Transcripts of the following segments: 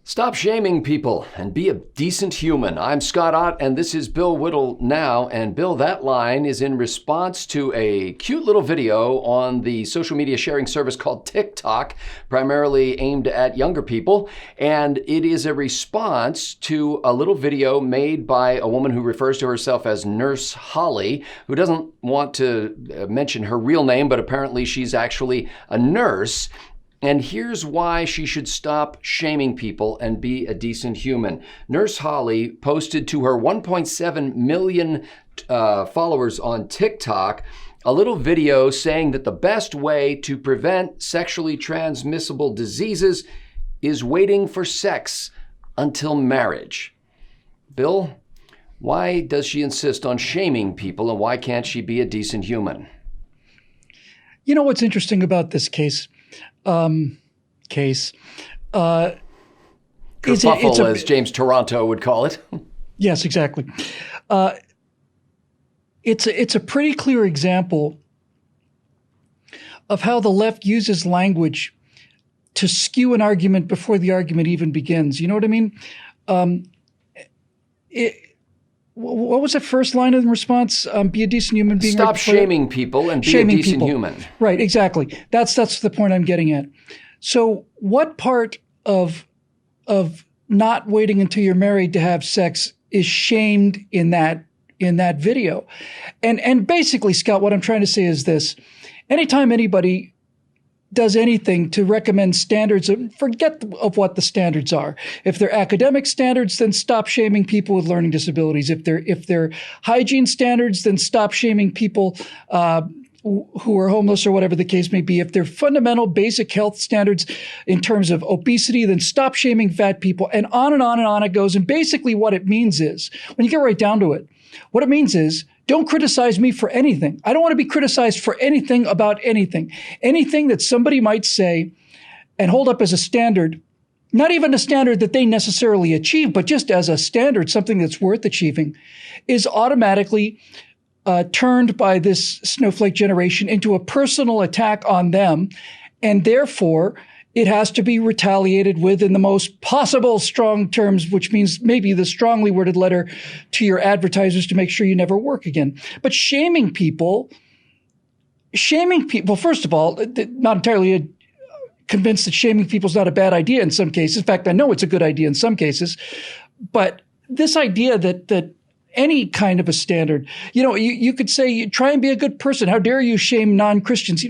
Stop shaming people and be a decent human. I'm Scott Ott, and this is Bill Whittle Now. And Bill, that line is in response to a cute little video on the social media sharing service called TikTok, primarily aimed at younger people. And it is a response to a little video made by a woman who refers to herself as Nurse Holly, who doesn't want to mention her real name, but apparently she's actually a nurse. And here's why she should stop shaming people and be a decent human. Nurse Holly posted to her 1.7 million followers on TikTok a little video saying that the best way to prevent sexually transmissible diseases is waiting for sex until marriage. Bill, why does she insist on shaming people, and why can't she be a decent human? You know what's interesting about this case? Kerfuffle, as James Toronto would call it. Yes, exactly. It's a pretty clear example of how the left uses language to skew an argument before the argument even begins. You know what I mean? What was the first line in response? Be a decent human being. Stop shaming people and be a decent human. Right, exactly. That's the point I'm getting at. So what part of not waiting until you're married to have sex is shamed in that video? And basically, Scott, what I'm trying to say is this. Anytime anybody does anything to recommend standards, forget of what the standards are. If they're academic standards, then stop shaming people with learning disabilities. If they're hygiene standards, then stop shaming people who are homeless or whatever the case may be. If they're fundamental basic health standards in terms of obesity, then stop shaming fat people, and on and on and on it goes. And basically what it means is, when you get right down to it, what it means is, don't criticize me for anything. I don't want to be criticized for anything about anything. Anything that somebody might say and hold up as a standard, not even a standard that they necessarily achieve, but just as a standard, something that's worth achieving, is automatically turned by this snowflake generation into a personal attack on them. And therefore, it has to be retaliated with in the most possible strong terms, which means maybe the strongly worded letter to your advertisers to make sure you never work again. But shaming people, first of all, not entirely convinced that shaming people is not a bad idea in some cases. In fact, I know it's a good idea in some cases. But this idea that any kind of a standard, you could say, try and be a good person. How dare you shame non-Christians?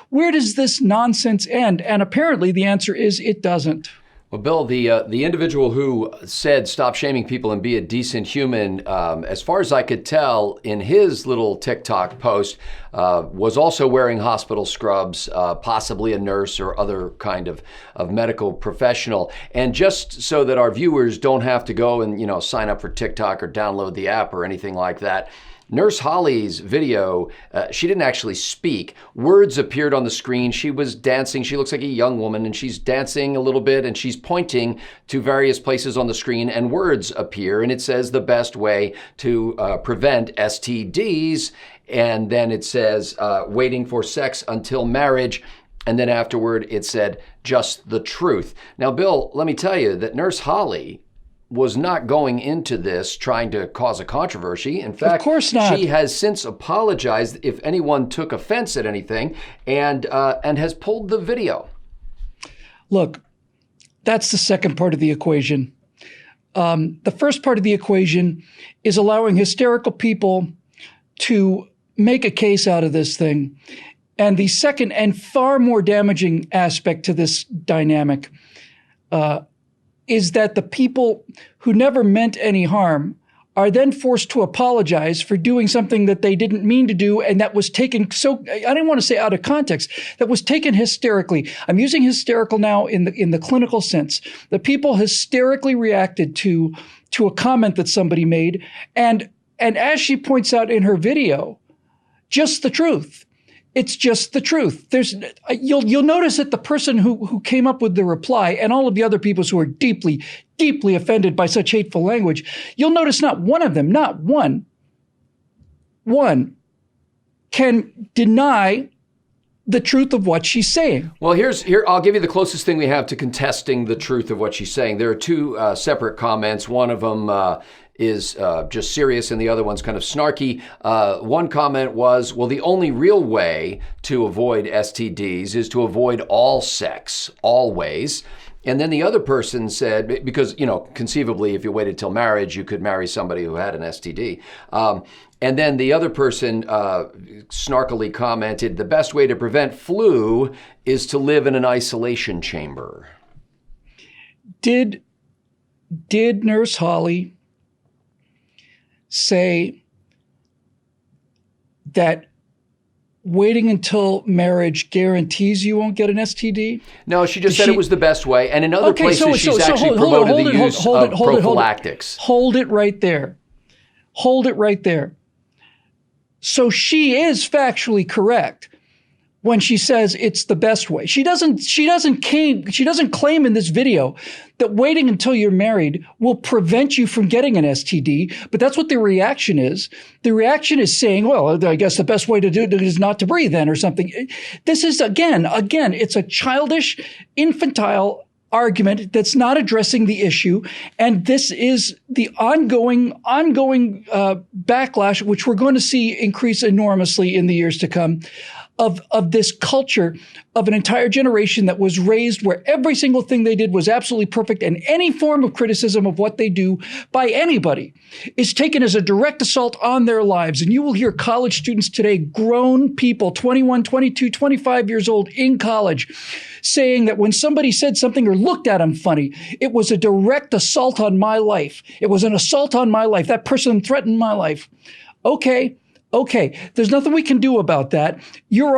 Where does this nonsense end? And apparently the answer is it doesn't. Well, Bill, the individual who said stop shaming people and be a decent human, as far as I could tell in his little TikTok post, was also wearing hospital scrubs, possibly a nurse or other kind of medical professional. And just so that our viewers don't have to go and, sign up for TikTok or download the app or anything like that, Nurse Holly's video, she didn't actually speak. Words appeared on the screen. She was dancing. She looks like a young woman, and she's dancing a little bit, and she's pointing to various places on the screen, and words appear, and it says the best way to prevent STDs, and then it says waiting for sex until marriage, and then afterward it said just the truth. Now, Bill, let me tell you that Nurse Holly was not going into this trying to cause a controversy. In fact, of course not. She has since apologized if anyone took offense at anything, and has pulled the video. Look, that's the second part of the equation. The first part of the equation is allowing hysterical people to make a case out of this thing. And the second and far more damaging aspect to this dynamic is that the people who never meant any harm are then forced to apologize for doing something that they didn't mean to do, and that was taken I didn't want to say out of context, that was taken hysterically. I'm using hysterical now in the clinical sense. The people hysterically reacted to a comment that somebody made, and as she points out in her video, just the truth. It's just the truth. You'll notice that the person who came up with the reply and all of the other people who are deeply, deeply offended by such hateful language, you'll notice not one of them, not one can deny the truth of what she's saying. Well, I'll give you the closest thing we have to contesting the truth of what she's saying. There are two separate comments. One of them is just serious and the other one's kind of snarky. One comment was, well, the only real way to avoid STDs is to avoid all sex, always. And then the other person said, because, conceivably, if you waited till marriage, you could marry somebody who had an STD. And then the other person snarkily commented, the best way to prevent flu is to live in an isolation chamber. Did Nurse Holly say that waiting until marriage guarantees you won't get an STD? No, she just said it was the best way. And in other places, she's actually promoted the use of prophylactics. Hold it right there. Hold it right there. So she is factually correct when she says it's the best way. She doesn't claim in this video that waiting until you're married will prevent you from getting an STD, but that's what the reaction is. The reaction is saying, well, I guess the best way to do it is not to breathe then or something. This is again, it's a childish, infantile argument that's not addressing the issue. And this is the ongoing backlash, which we're going to see increase enormously in the years to come, of this culture of an entire generation that was raised where every single thing they did was absolutely perfect, and any form of criticism of what they do by anybody is taken as a direct assault on their lives. And you will hear college students today, grown people, 21, 22, 25 years old in college, saying that when somebody said something or looked at them funny, it was a direct assault on my life. It was an assault on my life. That person threatened my life. Okay, there's nothing we can do about that. You've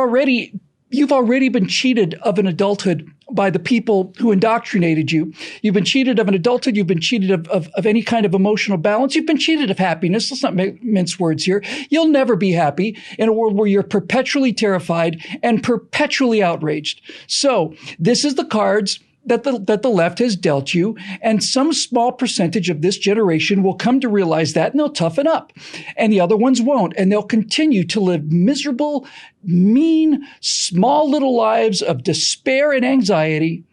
already been cheated of an adulthood by the people who indoctrinated you. You've been cheated of an adulthood. You've been cheated of any kind of emotional balance. You've been cheated of happiness. Let's not mince words here. You'll never be happy in a world where you're perpetually terrified and perpetually outraged. So this is the cards that the left has dealt you, and some small percentage of this generation will come to realize that, and they'll toughen up, and the other ones won't, and they'll continue to live miserable, mean, small little lives of despair and anxiety,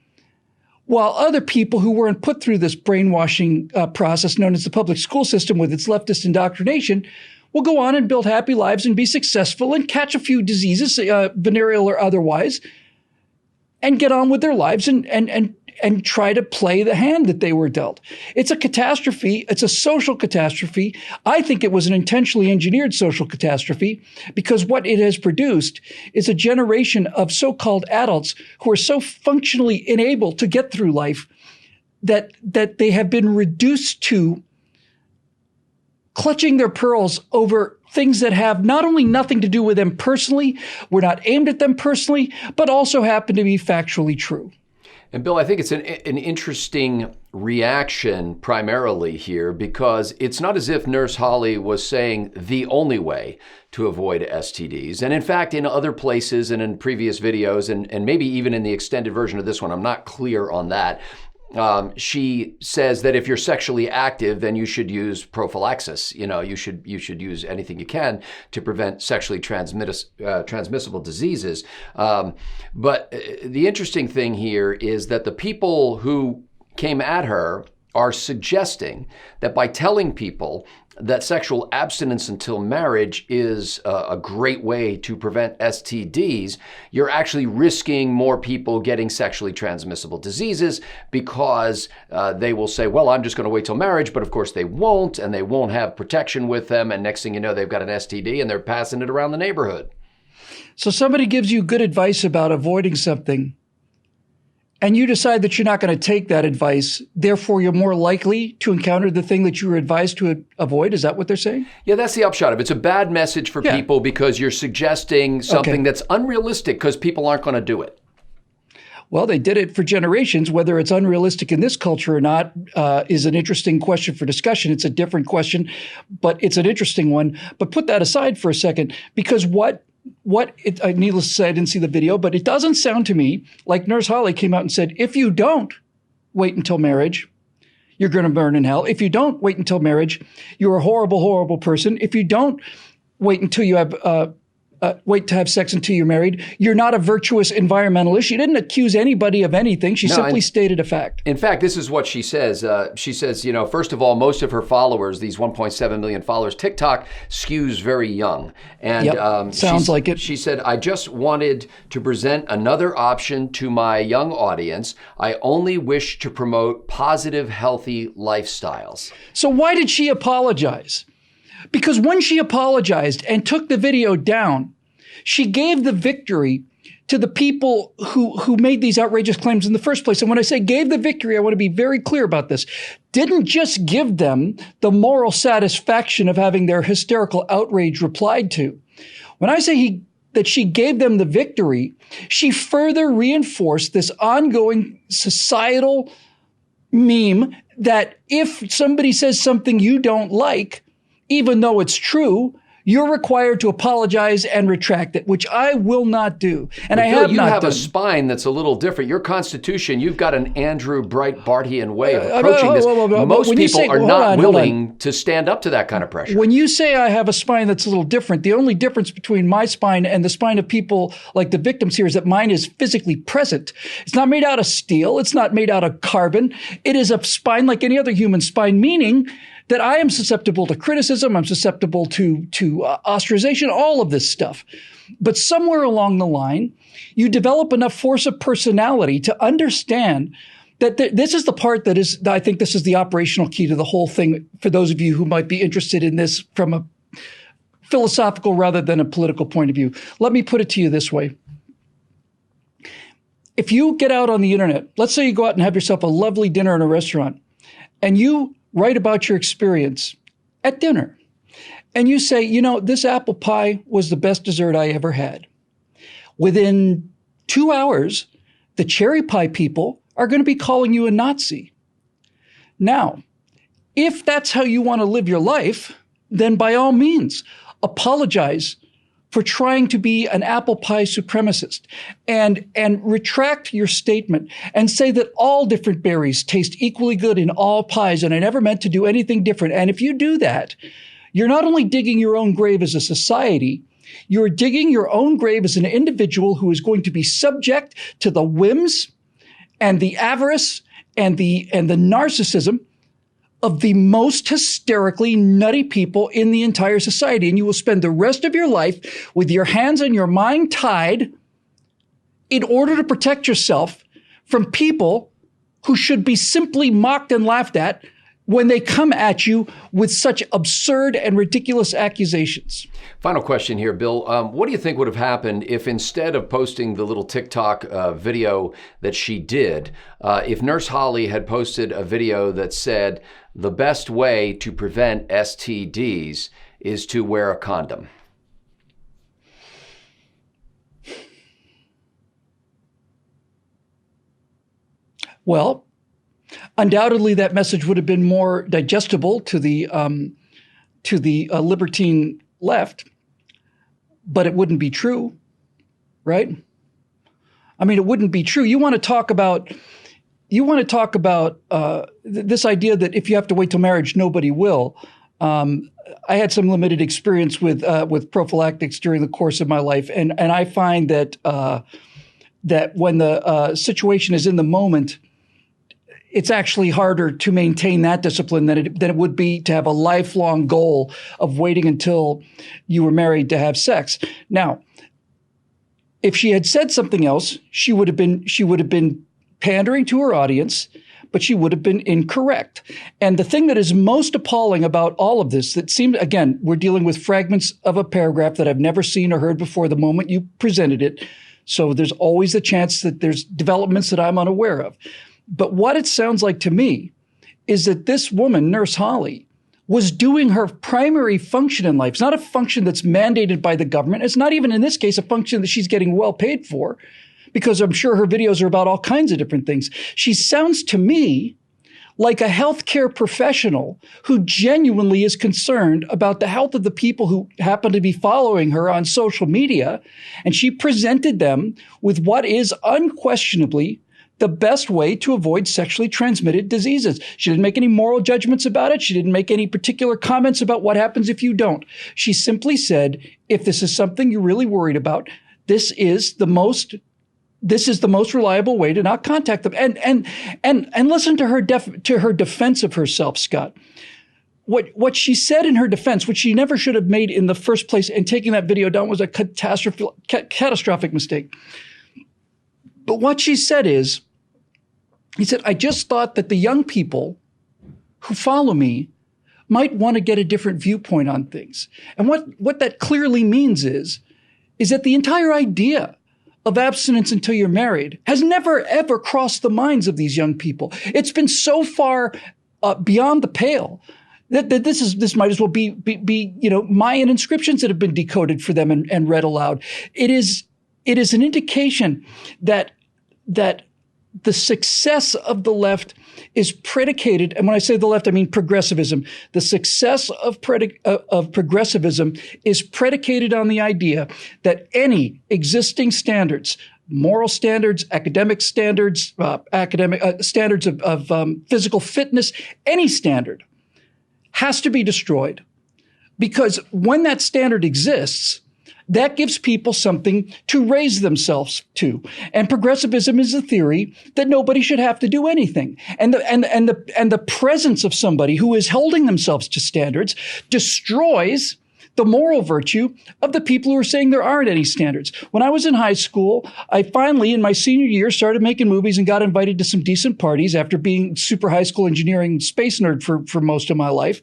while other people who weren't put through this brainwashing process known as the public school system with its leftist indoctrination will go on and build happy lives and be successful and catch a few diseases, venereal or otherwise, and get on with their lives and try to play the hand that they were dealt. It's a catastrophe. It's a social catastrophe. I think it was an intentionally engineered social catastrophe, because what it has produced is a generation of so-called adults who are so functionally unable to get through life that they have been reduced to clutching their pearls over things that have not only nothing to do with them personally, were not aimed at them personally, but also happen to be factually true. And Bill, I think it's an interesting reaction primarily here, because it's not as if Nurse Holly was saying the only way to avoid STDs. And in fact, in other places and in previous videos, and maybe even in the extended version of this one, I'm not clear on that, she says that if you're sexually active, then you should use prophylaxis. You should use anything you can to prevent sexually transmissible diseases. But the interesting thing here is that the people who came at her are suggesting that by telling people that sexual abstinence until marriage is a great way to prevent STDs, you're actually risking more people getting sexually transmissible diseases, because they will say, well, I'm just going to wait till marriage, but of course they won't, and they won't have protection with them, and next thing you know, they've got an STD and they're passing it around the neighborhood. So somebody gives you good advice about avoiding something, and you decide that you're not going to take that advice, therefore you're more likely to encounter the thing that you were advised to avoid. Is that what they're saying? Yeah, that's the upshot of it. It's a bad message for people, because you're suggesting something that's unrealistic, because people aren't going to do it. Well, they did it for generations. Whether it's unrealistic in this culture or not is an interesting question for discussion. It's a different question, but it's an interesting one. But put that aside for a second, because needless to say, I didn't see the video, but it doesn't sound to me like Nurse Holly came out and said, if you don't wait until marriage, you're going to burn in hell. If you don't wait until marriage, you're a horrible, horrible person. If you don't wait until you have wait to have sex until you're married. You're not a virtuous environmentalist. She didn't accuse anybody of anything. She simply stated a fact. In fact, this is what she says. She says, first of all, most of her followers, these 1.7 million followers, TikTok skews very young. And sounds like it. She said, I just wanted to present another option to my young audience. I only wish to promote positive, healthy lifestyles. So why did she apologize? Because when she apologized and took the video down, she gave the victory to the people who made these outrageous claims in the first place. And when I say gave the victory, I want to be very clear about this. Didn't just give them the moral satisfaction of having their hysterical outrage replied to. When I say that she gave them the victory, she further reinforced this ongoing societal meme that if somebody says something you don't like, even though it's true, you're required to apologize and retract it, which I will not do. And I have not done. You have a spine that's a little different. Your Constitution, you've got an Andrew Breitbartian way of approaching this. Most people are not willing to stand up to that kind of pressure. When you say I have a spine that's a little different, the only difference between my spine and the spine of people like the victims here is that mine is physically present. It's not made out of steel. It's not made out of carbon. It is a spine like any other human spine, meaning that I am susceptible to criticism, I'm susceptible to ostracization, all of this stuff. But somewhere along the line, you develop enough force of personality to understand that this is the part I think this is the operational key to the whole thing for those of you who might be interested in this from a philosophical rather than a political point of view. Let me put it to you this way. If you get out on the internet, let's say you go out and have yourself a lovely dinner in a restaurant, and you write about your experience at dinner. And you say, this apple pie was the best dessert I ever had. Within 2 hours, the cherry pie people are going to be calling you a Nazi. Now, if that's how you want to live your life, then by all means, apologize for trying to be an apple pie supremacist and retract your statement and say that all different berries taste equally good in all pies and I never meant to do anything different. And if you do that, you're not only digging your own grave as a society, you're digging your own grave as an individual who is going to be subject to the whims and the avarice and the narcissism of the most hysterically nutty people in the entire society. And you will spend the rest of your life with your hands and your mind tied in order to protect yourself from people who should be simply mocked and laughed at when they come at you with such absurd and ridiculous accusations. Final question here, Bill. What do you think would have happened if instead of posting the little TikTok video that she did, if Nurse Holly had posted a video that said, the best way to prevent STDs is to wear a condom? Well, undoubtedly that message would have been more digestible to the libertine left, but it wouldn't be true, right? I mean, it wouldn't be true. You want to talk about this idea that if you have to wait till marriage, nobody will. I had some limited experience with prophylactics during the course of my life, and I find that that when the situation is in the moment, it's actually harder to maintain that discipline than it would be to have a lifelong goal of waiting until you were married to have sex. Now, if she had said something else, she would have been pandering to her audience, but she would have been incorrect. And the thing that is most appalling about all of this, that seems, again, we're dealing with fragments of a paragraph that I've never seen or heard before the moment you presented it. So there's always the chance that there's developments that I'm unaware of. But what it sounds like to me is that this woman, Nurse Holly, was doing her primary function in life. It's not a function that's mandated by the government. It's not even, in this case, a function that she's getting well paid for, because I'm sure her videos are about all kinds of different things. She sounds to me like a healthcare professional who genuinely is concerned about the health of the people who happen to be following her on social media. And she presented them with what is unquestionably the best way to avoid sexually transmitted diseases. She didn't make any moral judgments about it. She didn't make any particular comments about what happens if you don't. She simply said, if this is something you're really worried about, this is the most reliable way to not contact them. And listen to her defense of herself, Scott. What she said in her defense, which she never should have made in the first place, and taking that video down was a catastrophic mistake. But what she said is, he said, I just thought that the young people who follow me might want to get a different viewpoint on things. And what that clearly means is that the entire idea of abstinence until you're married has never, ever crossed the minds of these young people. It's been so far beyond the pale that this might as well be Mayan inscriptions that have been decoded for them and read aloud. It is an indication that the success of the left is predicated, and when I say the left, I mean progressivism. The success of progressivism is predicated on the idea that any existing standards, moral standards, academic standards, standards of physical fitness, any standard has to be destroyed. Because when that standard exists, that gives people something to raise themselves to. And progressivism is a theory that nobody should have to do anything. And the presence of somebody who is holding themselves to standards destroys the moral virtue of the people who are saying there aren't any standards. When I was in high school, I finally, in my senior year, started making movies and got invited to some decent parties after being super high school engineering space nerd for most of my life.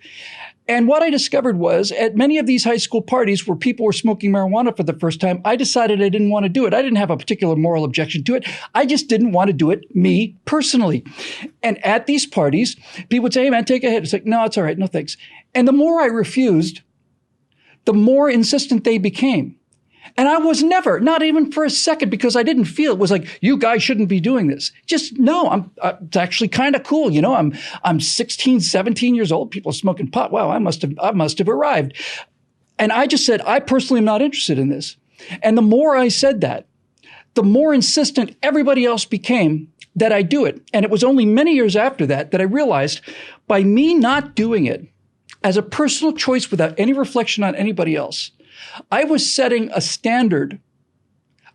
And what I discovered was at many of these high school parties where people were smoking marijuana for the first time, I decided I didn't want to do it. I didn't have a particular moral objection to it. I just didn't want to do it, me personally. And at these parties, people would say, hey man, take a hit. It's like, no, it's all right. No, thanks. And the more I refused, the more insistent they became. And I was never, not even for a second, because I didn't feel it was like, you guys shouldn't be doing this. Just, no, it's actually kind of cool. You know, I'm 16, 17 years old. People are smoking pot. Wow, I must have arrived. And I just said, I personally am not interested in this. And the more I said that, the more insistent everybody else became that I do it. And it was only many years after that I realized by me not doing it as a personal choice without any reflection on anybody else, I was setting a standard,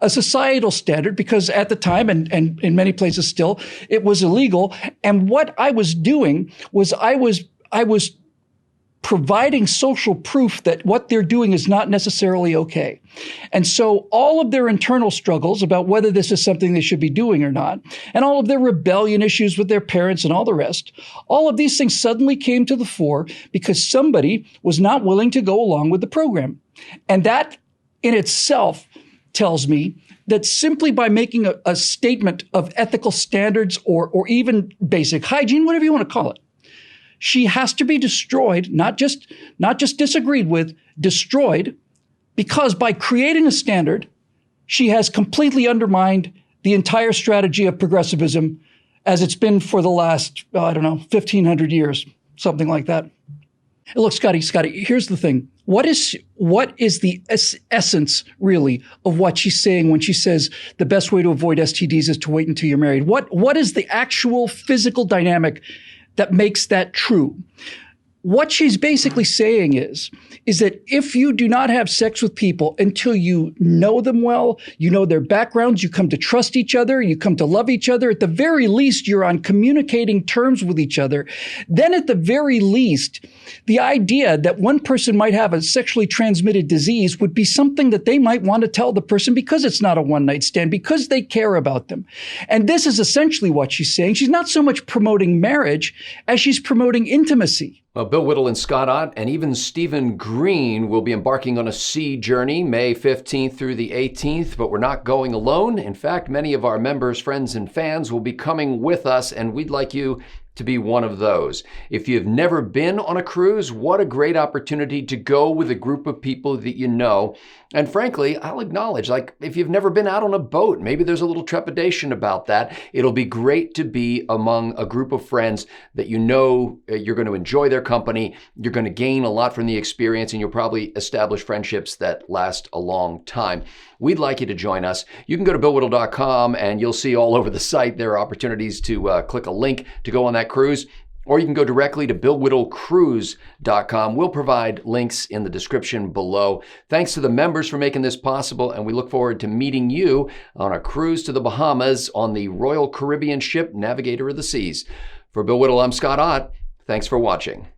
a societal standard, because at the time, and in many places still, it was illegal. And what I was doing was I was providing social proof that what they're doing is not necessarily okay. And so all of their internal struggles about whether this is something they should be doing or not, and all of their rebellion issues with their parents and all the rest, all of these things suddenly came to the fore because somebody was not willing to go along with the program. And that in itself tells me that simply by making a statement of ethical standards or even basic hygiene, whatever you want to call it, she has to be destroyed, not just disagreed with, destroyed, because by creating a standard, she has completely undermined the entire strategy of progressivism as it's been for the last, 1,500 years, something like that. Look, Scotty, here's the thing. What is the essence, really, of what she's saying when she says the best way to avoid STDs is to wait until you're married? What is the actual physical dynamic that makes that true? What she's basically saying is that if you do not have sex with people until you know them well, you know their backgrounds, you come to trust each other, you come to love each other, at the very least, you're on communicating terms with each other, then at the very least, the idea that one person might have a sexually transmitted disease would be something that they might want to tell the person because it's not a one-night stand, because they care about them. And this is essentially what she's saying. She's not so much promoting marriage as she's promoting intimacy. Well, Bill Whittle and Scott Ott and even Stephen Green will be embarking on a sea journey May 15th through the 18th, but we're not going alone. In fact, many of our members, friends, and fans will be coming with us, and we'd like you to be one of those. If you've never been on a cruise, what a great opportunity to go with a group of people that you know. And frankly, I'll acknowledge, like, if you've never been out on a boat, maybe there's a little trepidation about that. It'll be great to be among a group of friends that you know you're going to enjoy their company. You're going to gain a lot from the experience, and you'll probably establish friendships that last a long time. We'd like you to join us. You can go to billwhittle.com and you'll see all over the site there are opportunities to click a link to go on that cruise, or you can go directly to billwhittlecruise.com. We'll provide links in the description below. Thanks to the members for making this possible, and we look forward to meeting you on a cruise to the Bahamas on the Royal Caribbean ship Navigator of the Seas. For Bill Whittle, I'm Scott Ott. Thanks for watching.